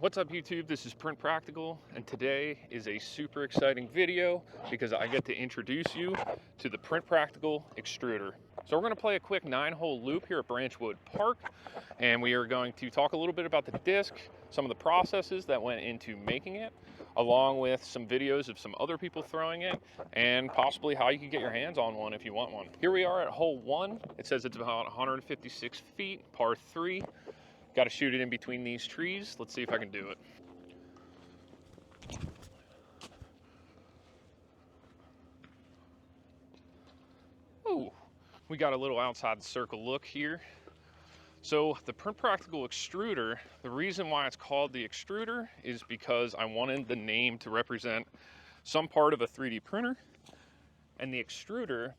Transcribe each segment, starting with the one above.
What's up YouTube? This is Print Practical, and today is a super exciting video because I get to introduce you to the PrintPractical Extruder. So we're going to play a quick 9-hole loop here at Branchwood Park, and we are going to talk a little bit about the disc, some of the processes that went into making it, along with some videos of some other people throwing it, and possibly how you can get your hands on one if you want one. Here we are at hole 1. It says it's about 156 feet, par 3. Got to shoot it in between these trees. Let's see if I can do it. Ooh, we got a little outside the circle look here. So the PrintPractical Extruder, the reason why it's called the Extruder is because I wanted the name to represent some part of a 3D printer, and the extruder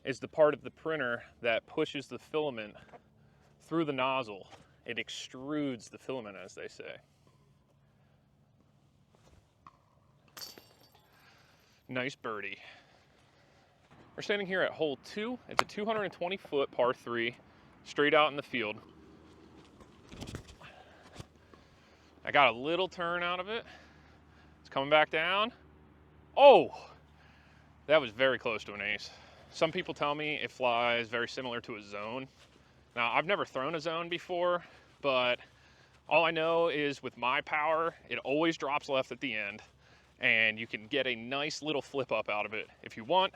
is the part of the printer that pushes the filament through the nozzle. It extrudes the filament, as they say. Nice birdie. We're standing here at hole 2. It's a 220-foot par 3, straight out in the field. I got a little turn out of it. It's coming back down. Oh, that was very close to an ace. Some people tell me it flies very similar to a zone. Now, I've never thrown a zone before, but all I know is with my power, it always drops left at the end, and you can get a nice little flip up out of it if you want,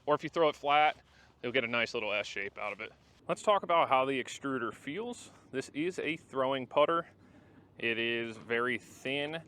or if you throw it flat, you'll get a nice little S shape out of it. Let's talk about how the extruder feels. This is a throwing putter. It is very thin.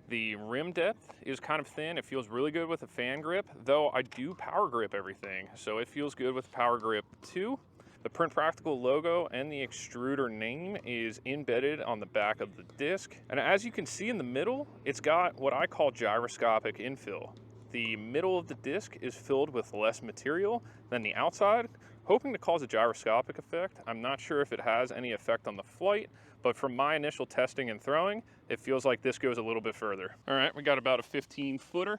The rim depth is kind of thin. It feels really good with a fan grip, though I do power grip everything, so it feels good with power grip too. The PrintPractical logo and the extruder name is embedded on the back of the disc. And as you can see in the middle, it's got what I call gyroscopic infill. The middle of the disc is filled with less material than the outside, hoping to cause a gyroscopic effect. I'm not sure if it has any effect on the flight, but from my initial testing and throwing, it feels like this goes a little bit further. All right, we got about a 15-footer.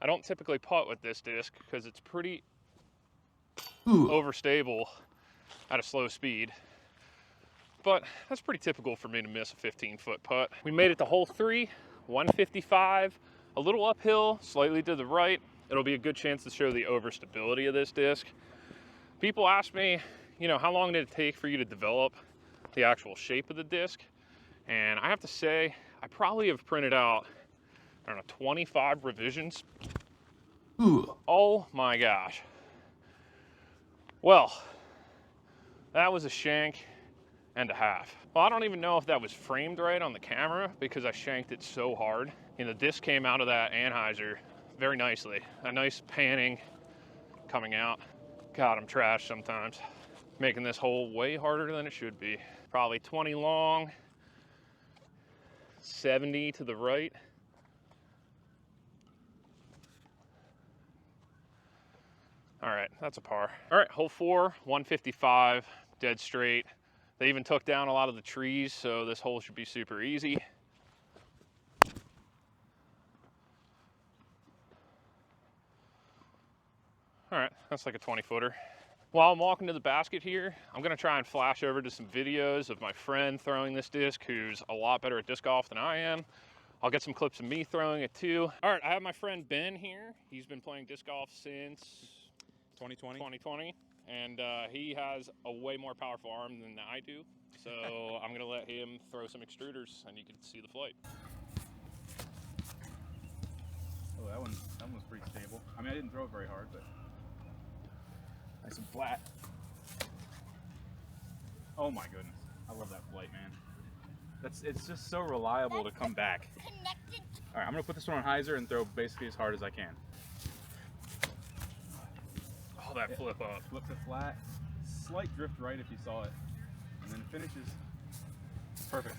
I don't typically putt with this disc because it's pretty overstable at a slow speed, but that's pretty typical for me to miss a 15-foot putt. We made it to hole 3, 155, a little uphill, slightly to the right. It'll be a good chance to show the overstability of this disc. People ask me, how long did it take for you to develop the actual shape of the disc? And I have to say, I probably have printed out, 25 revisions. Oh my gosh. Well, that was a shank and a half. Well, I don't even know if that was framed right on the camera because I shanked it so hard. The disc came out of that anhyzer very nicely. A nice panning coming out. God, I'm trash sometimes. Making this hole way harder than it should be. Probably 20 long, 70 to the right. All right, that's a par. All right, hole 4, 155, dead straight. They even took down a lot of the trees, so this hole should be super easy. All right, that's like a 20-footer. While I'm walking to the basket here, I'm gonna try and flash over to some videos of my friend throwing this disc, who's a lot better at disc golf than I am. I'll get some clips of me throwing it too. All right, I have my friend Ben here. He's been playing disc golf since 2020, and he has a way more powerful arm than I do, so I'm gonna let him throw some extruders and you can see the flight. Oh, that one was pretty stable. I mean, I didn't throw it very hard, but nice and flat. Oh my goodness, I love that flight, man. It's just so reliable to come back. All right, I'm gonna put this one on hyzer and throw basically as hard as I can. Oh, that flip up. Flip to flat, slight drift right if you saw it, and then it finishes perfect.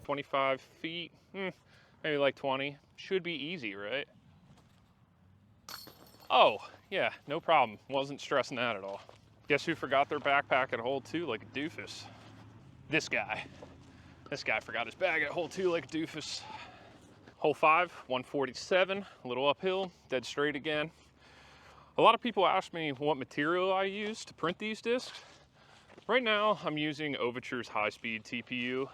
"25 feet, maybe like 20. Should be easy, right? Oh, yeah, no problem. Wasn't stressing that at all. Guess who forgot their backpack at hole 2 like a doofus? This guy. This guy forgot his bag at hole 2 like a doofus. Hole 5, 147, a little uphill, dead straight again. A lot of people ask me what material I use to print these discs. Right now, I'm using Overture's high-speed TPU.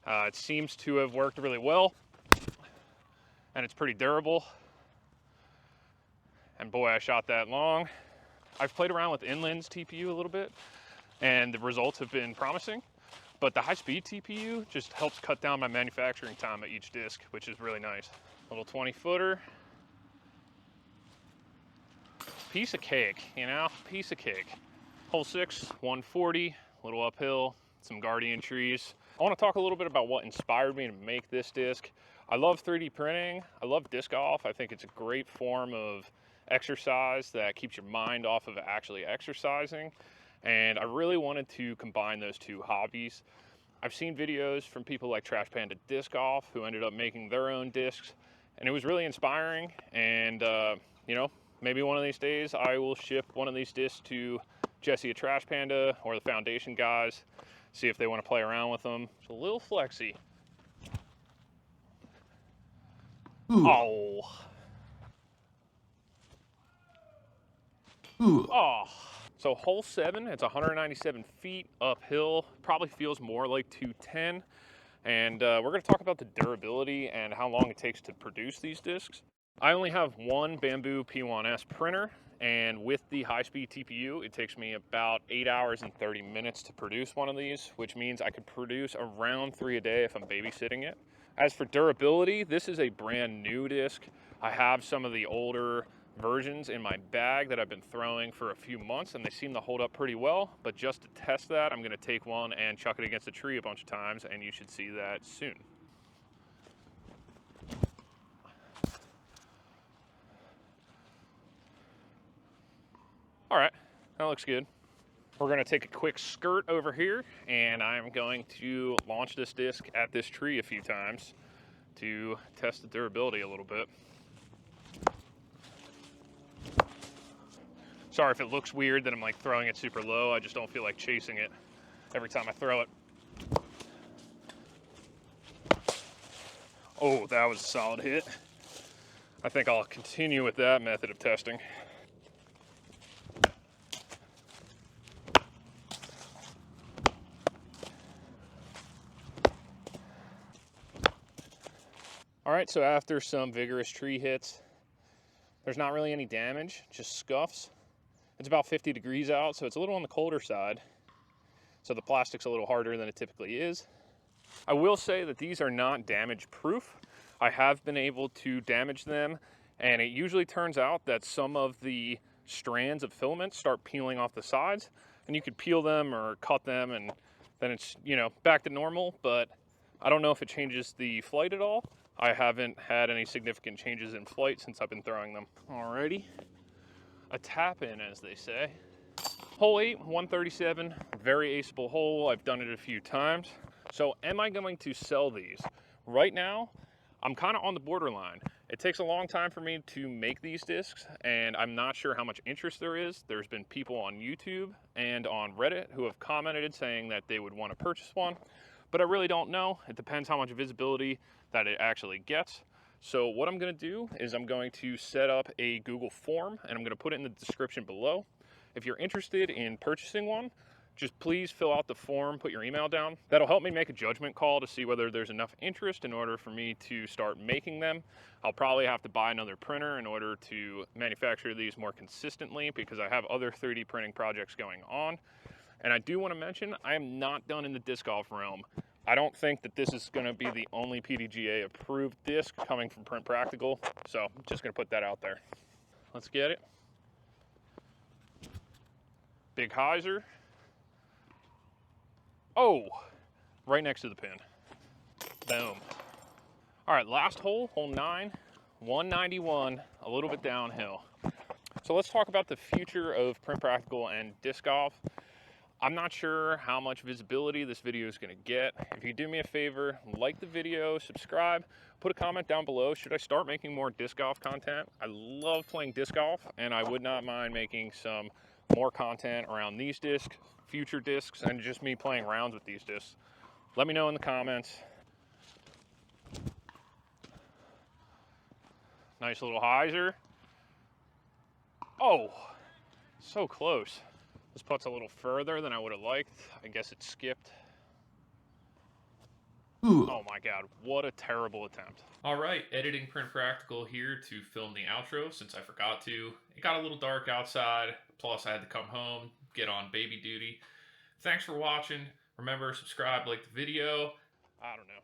It seems to have worked really well, and it's pretty durable. And boy, I shot that long. I've played around with Inland's TPU a little bit, and the results have been promising. But the high-speed TPU just helps cut down my manufacturing time at each disc, which is really nice. Little 20-footer. Piece of cake, you know, piece of cake. Hole 6, 140, a little uphill, some guardian trees. I want to talk a little bit about what inspired me to make this disc. I love 3D printing. I love disc golf. I think it's a great form of exercise that keeps your mind off of actually exercising. And I really wanted to combine those two hobbies. I've seen videos from people like Trash Panda Disc Golf who ended up making their own discs, and it was really inspiring. And you know, maybe one of these days I will ship one of these discs to Jesse at Trash Panda or the Foundation guys, see if they want to play around with them. It's a little flexy. Ooh. Oh. Ooh. Oh. So hole 7, it's 197 feet uphill, probably feels more like 210. And we're gonna talk about the durability and how long it takes to produce these discs. I only have one Bamboo P1S printer, and with the high-speed TPU, it takes me about 8 hours and 30 minutes to produce one of these, which means I could produce around 3 a day if I'm babysitting it. As for durability, this is a brand new disc. I have some of the older versions in my bag that I've been throwing for a few months, and they seem to hold up pretty well. But just to test that, I'm gonna take one and chuck it against a tree a bunch of times, and you should see that soon. All right, that looks good. We're gonna take a quick skirt over here, and I'm going to launch this disc at this tree a few times to test the durability a little bit. Sorry if it looks weird that I'm like throwing it super low. I just don't feel like chasing it every time I throw it. Oh, that was a solid hit. I think I'll continue with that method of testing. All right, so after some vigorous tree hits, there's not really any damage, just scuffs. It's about 50 degrees out, so it's a little on the colder side. So the plastic's a little harder than it typically is. I will say that these are not damage proof. I have been able to damage them, and it usually turns out that some of the strands of filament start peeling off the sides, and you could peel them or cut them, and then it's, you know, back to normal. But I don't know if it changes the flight at all. I haven't had any significant changes in flight since I've been throwing them. Alrighty. A tap in, as they say. Hole 8, 137, very aceable hole. I've done it a few times. So am I going to sell these? Right now, I'm kind of on the borderline. It takes a long time for me to make these discs, and I'm not sure how much interest there is. There's been people on YouTube and on Reddit who have commented saying that they would want to purchase one, but I really don't know. It depends how much visibility that it actually gets. So what I'm gonna do is I'm going to set up a Google form, and I'm gonna put it in the description below. If you're interested in purchasing one, just please fill out the form, put your email down. That'll help me make a judgment call to see whether there's enough interest in order for me to start making them. I'll probably have to buy another printer in order to manufacture these more consistently, because I have other 3D printing projects going on. And I do want to mention, I am not done in the disc golf realm. I don't think that this is going to be the only PDGA approved disc coming from PrintPractical, so I'm just going to put that out there. Let's get it. Big hyzer. Oh, right next to the pin. Boom. All right, last hole, hole 9, 191, a little bit downhill. So let's talk about the future of PrintPractical and disc golf. I'm not sure how much visibility this video is going to get. If you do me a favor, like the video, subscribe, put a comment down below. Should I start making more disc golf content? I love playing disc golf, and I would not mind making some more content around these discs, future discs, and just me playing rounds with these discs. Let me know in the comments. Nice little hyzer. Oh, so close. This putt's a little further than I would have liked. I guess it skipped. Ooh. Oh my God, what a terrible attempt. All right, editing Print Practical here to film the outro since I forgot to. It got a little dark outside, plus I had to come home, get on baby duty. Thanks for watching. Remember, subscribe, like the video. I don't know.